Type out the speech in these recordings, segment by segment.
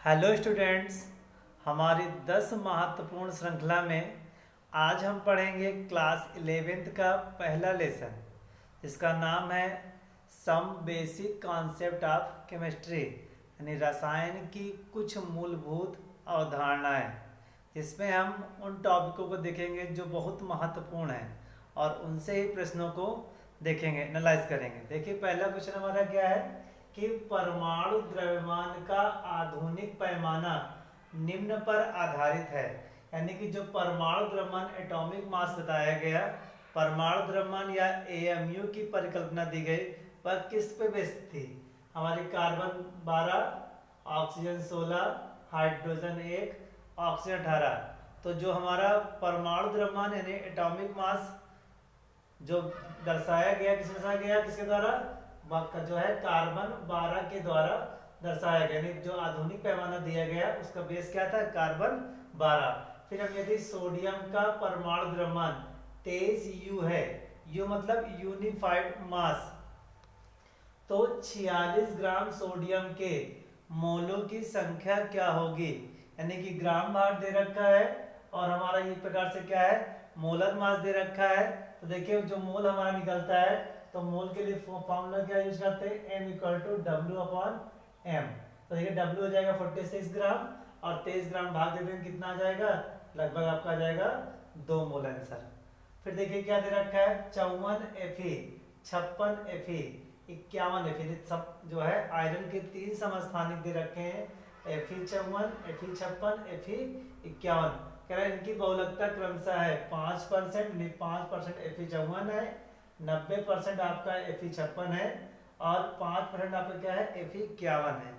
Hello students, हमारी 10 महत्वपूर्ण श्रृंखला में आज हम पढ़ेंगे क्लास 11th का पहला लेसन जिसका नाम है some basic concept of chemistry यानी रसायन की कुछ मूलभूत अवधारणाएं, जिसमें हम उन टॉपिकों को देखेंगे जो बहुत महत्वपूर्ण हैं और उनसे ही प्रश्नों को देखेंगे, एनालाइज करेंगे। देखिए पहला क्वेश्चन हमारा क्या है कि परमाणु द्रव्यमान का आधुनिक पैमाना निम्न पर आधारित है। यानी कि जो परमाणु द्रव्यमान एटॉमिक मास बताया गया, परमाणु द्रव्यमान या एएमयू की परिकल्पना दी गई, वह किस पे बेस्ड थी? हमारी कार्बन 12, ऑक्सीजन 16, हाइड्रोजन 1, ऑक्सीजन 18। तो जो हमारा परमाणु द्रव्यमान यानी एटॉमिक मास जो दर्शाया गया, किसने दर्शाया गया, किसके द्वारा? जो है कार्बन 12 के द्वारा दर्शाया गया। यानी जो आधुनिक पैमाना दिया गया उसका बेस क्या था? कार्बन 12। फिर हम यदि सोडियम का परमाणु द्रव्यमान 23 यू है, यू मतलब यूनिफाइड मास, तो 46 ग्राम सोडियम के मोलों की संख्या क्या होगी? यानी कि ग्राम भार दे रखा है और हमारा ये प्रकार से क्या है, मोलर मास दे रखा है। तो देखिए जो मोल हमारा निकलता है, तो मोल के लिए फॉर्मूला क्या यूज करते हैं? m = W/m। तो देखिए W हो जाएगा 46 ग्राम और 23 ग्राम भाग दे देंगे, कितना आ जाएगा? लगभग आपका आ जाएगा 2 मोल आंसर। फिर देखिए क्या दे रखा है, 54 Fe, 56 Fe, 51 Fe, सब जो है आयरन के 3 समस्थानिक दे रखे हैं, Fe54, Fe56, Fe51। कह रहा है इनकी बहुलकता क्रमशः है 5%, 5% Fe54 है, 90% आपका Fe56 है और 5% आपका क्या है, Fe51 है।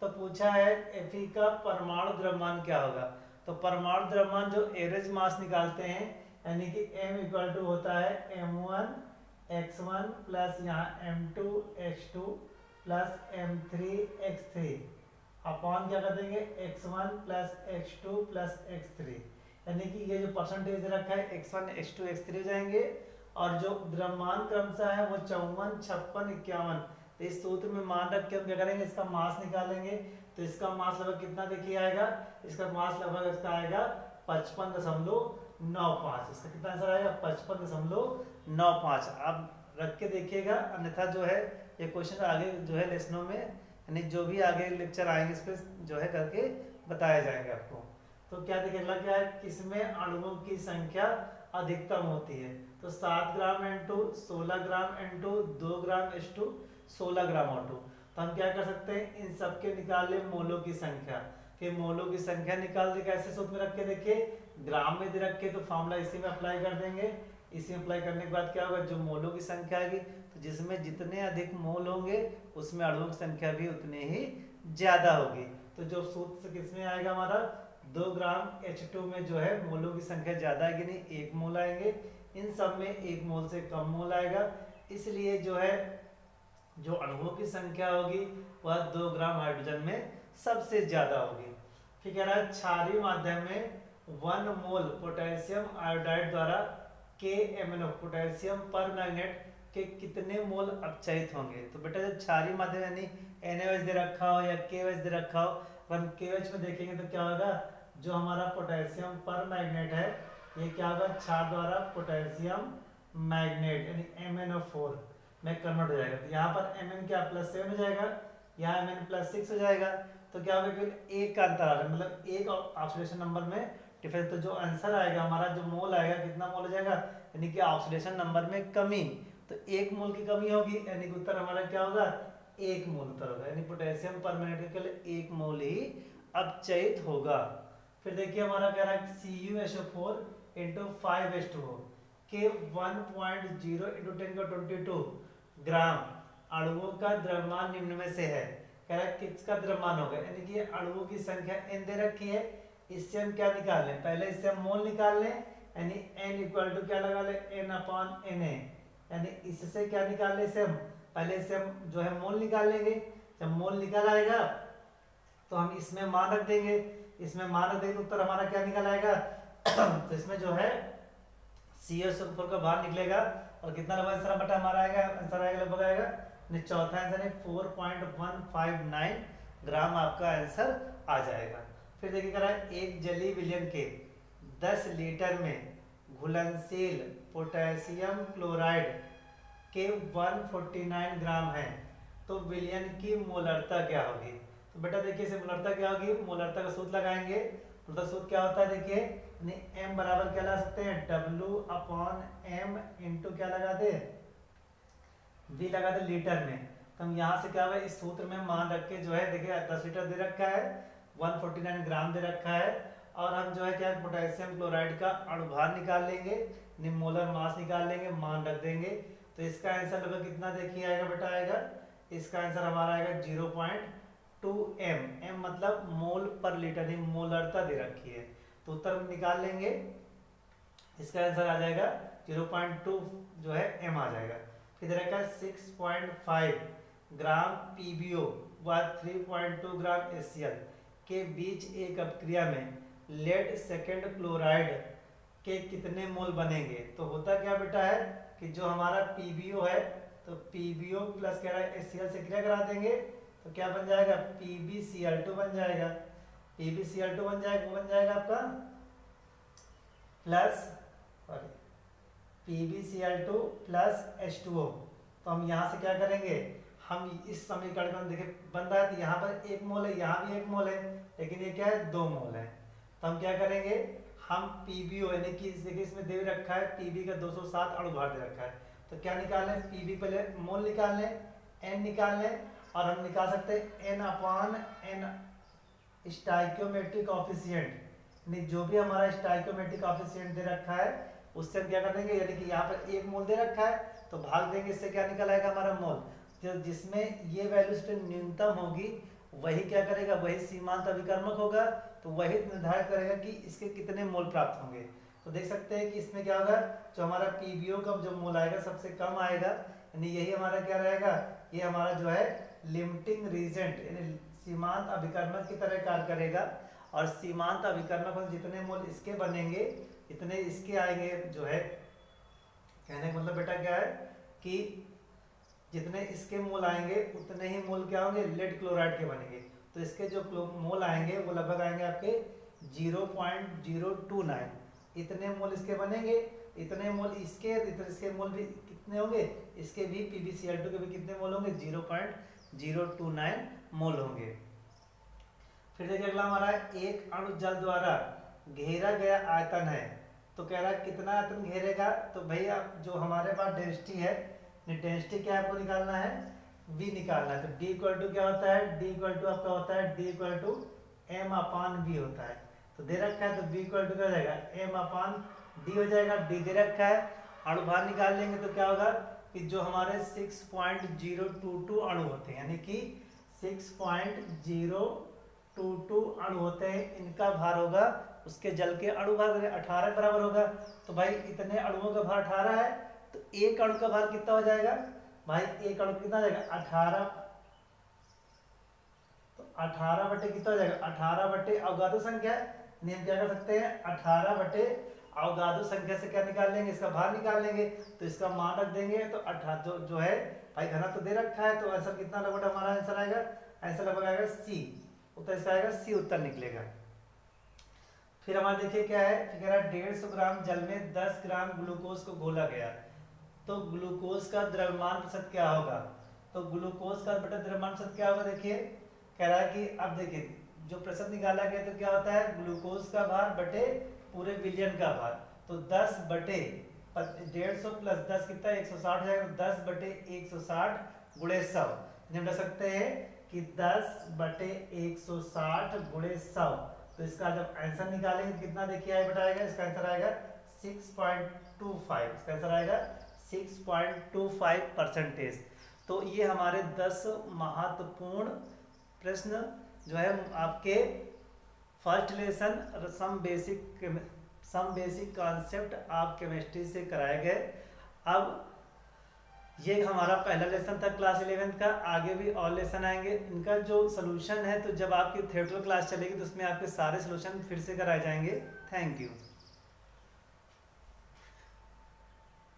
तो पूछा है Fe का परमाणु द्रव्यमान क्या होगा? तो परमाणु द्रव्यमान जो एवरेज मास निकालते हैं, यानी कि m = होता है m1x1 प्लस यहाँ m2x2 प्लस m3x3 अपॉन क्या कर देंगे, x1 plus x2 plus x3। यानी कि ये जो परसेंटेज रखा है x1 x2 x3 हो जाएंगे और जो द्रव्यमान क्रमशः है वो 54, 56, 51। तो इस सूत्र में मान रख के हम क्या करेंगे, इसका मास निकालेंगे। तो इसका मास लगभग कितना देखिए आएगा, इसका मास लगभग इसका आएगा 55.95। इसका कितना आंसर आएगा? 55.95। आप रख के देखिएगा, अन्यथा जो है ये क्वेश्चन आगे जो है लेसनों में, यानी जो भी आगे लेक्चर आएंगे इस पर जो है करके बताया जाएंगे आपको। तो क्या देखिएगा क्या है, किसमें अणुओं की संख्या अधिकतम होती है? तो 7 ग्राम N2, 16 ग्राम N2, 2 ग्राम H2, 16 ग्राम O2। तो हम क्या कर सकते हैं, इन सब के निकाल ले मोलों की संख्या। फिर मोलों की संख्या निकाल दे, कैसे सूत्र में रख के देखिए, ग्राम में दे रखे तो फॉर्मूला इसी में अप्लाई कर देंगे। इसी में अप्लाई करने के बाद क्या होगा, जो मोलों की संख्या आएगी, तो जिसमें जितने अधिक मोल होंगे उसमें अणुओं की संख्या भी उतनी ही ज्यादा होगी। तो जो सूत्र किसमें आएगा हमारा, 2 ग्राम H2 में जो है मोलों की संख्या ज्यादा आएगी, नहीं 1 मोल आएंगे। इन सब में 1 मोल से कम मोल आएगा, इसलिए जो है जो अणुओं की संख्या होगी वह 2 ग्राम हाइड्रोजन में सबसे ज्यादा होगी। फिर कह रहा है क्षारीय माध्यम में 1 मोल पोटेशियम आयोडाइड द्वारा KMnO पोटेशियम पर मैग्नेट के कितने मोल अपचयित होंगे? तो बेटा जब क्षारीय माध्यम यानी NaOH दे रखा हो या KOH दे रखा हो, हम KOH में देखेंगे तो क्या होगा, जो हमारा पोटेशियम पर मैग्नेट है ये क्या होगा, क्षार द्वारा पोटेशियम मैग्नेट यानी MnO4 में कन्वर्ट हो जाएगा। तो यहाँ पर Mn क्या +7 हो जाएगा, यहाँ Mn +6 हो जाएगा। तो क्या होगा, केवल 1 का अंतर आ रहा है, मतलब 1 ऑक्सीडेशन नंबर में डिफरेंस। तो जो आंसर आएगा हमारा, जो मोल आएगा, कितना मोल हो जाएगा, यानी कि ऑक्सीडेशन नंबर में कमी। तो 1 मोल की कमी होगी, यानी कि उत्तर हमारा क्या होगा, 1 मोल उत्तर होगा। यानी पोटेशियम परमैंगनेट के लिए 1 मोल ही अपचयित होगा। फिर देखिए हमारा कह रहा है CuSO4 × 5H2O के 1.0 × 10⁻22 ग्राम अणुओं का द्रव्यमान निम्न में से है। कह रहा है किसका द्रव्यमान होगा, यानी कि अणुओं की संख्या n दे रखी है। इससे हम क्या निकाल लें, पहले इससे हम मोल निकाल लें, यानी n = क्या लगा ले, n/Na। यानी इससे क्या निकाल ले, इससे हम पहले इससे हम जो है मोल निकाल लेंगे। जब मोल निकल आएगा तो हम इसमें मान रख देंगे, इसमें मान रख देंगे तो उत्तर हमारा क्या निकल आएगा तो इसमें जो है CuSO4 का बाहर निकलेगा और कितना लगभग आंसर बटा हमारा आएगा, आंसर आएगा लगभग आएगा चौथा आंसर है 4.159 ग्राम आपका आंसर आ जाएगा। फिर देखिए कह रहा है 1 जली विलयन के 10 लीटर में घुलनशील पोटेशियम क्लोराइड के 149 ग्राम है, तो विलयन की मोलरता क्या होगी। तो बेटा देखिए इसे मोलरता क्या होगी, मोलरता का सूत्र लगाएंगे। मोलरता सूत्र क्या होता है देखिए, m बराबर क्या लगा सकते हैं, W/m इंटू क्या लगा दे, v लगा दे लीटर में। तो हम यहाँ से क्या हुआ, इस सूत्र में मान रख के जो है देखिए 10 लीटर दे रखा है, 149 ग्राम दे रखा है, और हम जो है क्या पोटेशियम क्लोराइड का अणुभार निकाल लेंगे, मोलर मास निकाल लेंगे, मान रख देंगे। तो इसका आंसर लगभग कितना देखिए आएगा बेटा, आएगा इसका आंसर हमारा आएगा 0.2 m। m मतलब मोल पर लीटर, नहीं मोलरता दे रखी है, तो उत्तर हम निकाल लेंगे। इसका आंसर आ जाएगा 0.2 जो है m आ जाएगा। फिर रखा 6.5 ग्राम PbO व 3.2 ग्राम HCl के बीच एक अपक्रिया में लेड सेकेंड क्लोराइड के कितने मोल बनेंगे। तो होता क्या बेटा है कि जो हमारा PbO है, तो PbO प्लस कह रहा है HCl से क्रिया करा देंगे, तो क्या बन जाएगा, PbCl2 बन जाएगा। PbCl2 बन जाएगा, वो बन जाएगा आपका प्लस PbCl2 प्लस H2O। तो हम यहाँ से क्या करेंगे, हम इस समीकरण में देखिए बन रहा है, तो यहाँ पर 1 मोल है, यहाँ भी 1 मोल है, लेकिन ये क्या है 2 मोल है। तो हम क्या करेंगे, हम PbO यानी कि देखिए इसमें दे रखा है Pb का 207 अणुभार दे रखा है, तो क्या निकाल लें, Pb पहले मोल निकाल लें, n निकाल लें, और हम निकाल सकते हैं n/n स्टाइकियोमेट्रिक ऑफिशिएंट, यानी जो भी हमारा स्टाइकियोमेट्रिक ऑफिशिएंट दे रखा है उससे हम क्या कर देंगे, यानी कि यहाँ पर 1 मोल दे रखा है तो भाग देंगे, इससे क्या निकल आएगा हमारा मोल। जो जिसमें ये वैल्यू न्यूनतम होगी वही क्या करेगा, वही सीमांत अभिकर्मक होगा, तो वही निर्धारित करेगा कि इसके कितने मोल प्राप्त होंगे। तो देख सकते हैं कि इसमें क्या होगा, जो हमारा PbO का जो मोल आएगा सबसे कम आएगा, यानी यही हमारा क्या रहेगा, ये हमारा जो है लिमिटिंग रीजेंट यानी सीमांत अभिकर्मक की तरह कार्य करेगा, और सीमांत अभिकर्मक में जितने मोल इसके बनेंगे इतने इसके आएंगे। जो है कहने का मतलब बेटा क्या है कि जितने इसके मोल आएंगे उतने ही मोल क्या होंगे, लेड क्लोराइड के बनेंगे। तो इसके जो मोल आएंगे वो लगभग आएंगे आपके 0.029, इतने मोल इसके बनेंगे, इतने मोल इसके मोल भी कितने होंगे, इसके भी PbCl2 के भी कितने मोल होंगे, 0.029 मोल होंगे। फिर देखिए अगला हमारा एक अणु जल द्वारा घेरा गया आयतन है, तो कह रहा है कितना आयतन घेरेगा। तो भैया जो हमारे पास डेंसिटी है, डेंसिटी क्या आपको निकालना है, V निकालना है। तो D इक्वल टू क्या होता है, D इक्वल टू आपका होता है D इक्वल टू m/v होता है। तो दे रखा है तो V इक्वल टू क्या हो जाएगा, m/d हो जाएगा, D दे रखा है। अणुभार निकाल लेंगे तो क्या होगा कि जो हमारे 6.022 अणु होते हैं, यानी कि 6.022 अणु होते हैं, इनका भार होगा उसके जल के अणु भार 18 के बराबर होगा। तो भाई इतने अणुओं का भार 18 है, तो एक अणु का भार कितना हो जाएगा भाई, एक अणु कितना हो जाएगा 18, तो 18 बटे कितना हो जाएगा, 18 बटे अवगाद्य संख्या, हम क्या कर सकते हैं 18 बटे अवगाद्य संख्या से क्या निकाल लेंगे, इसका भार निकाल लेंगे, तो इसका मान रख देंगे। तो 18 जो है भाई घना तो दे रखा है, तो आंसर कितना लगभग हमारा आंसर आएगा, आंसर लगभग आएगा C, उत्तर इसका आएगा C उत्तर निकलेगा। फिर हमारा देखिए क्या है, कह रहा है 150 ग्राम जल में 10 ग्राम ग्लूकोज को घोला गया, तो ग्लूकोज का द्रव्यमान प्रतिशत क्या होगा। तो ग्लूकोज का बेटा द्रव्यमान प्रतिशत क्या होगा, देखिए कह रहा है कि अब देखिए जो प्रतिशत निकाला गया तो क्या होता है, ग्लूकोज का भार बटे पूरे विलयन का भार, तो 10 बटे 150 प्लस 10 कितना 160 हो जाएगा, 10 बटे 160 गुणे 100, हम लिख सकते हैं कि 10 बटे 160 गुणे 100। तो इसका जब आंसर निकालेंगे कितना देखिए आएगा बेटा, आएगा इसका आंसर आएगा 6.25, इसका आंसर आएगा 6.25%। तो ये हमारे 10 महत्वपूर्ण प्रश्न जो है आपके first lesson some basic concept आप केमिस्ट्री से कराए गए। अब ये हमारा पहला लेसन था क्लास 11 का, आगे भी और लेसन आएंगे। इनका जो सोल्यूशन है, तो जब आपकी थियोरेटिकल क्लास चलेगी तो उसमें आपके सारे सोल्यूशन फिर से कराए जाएंगे। Thank you.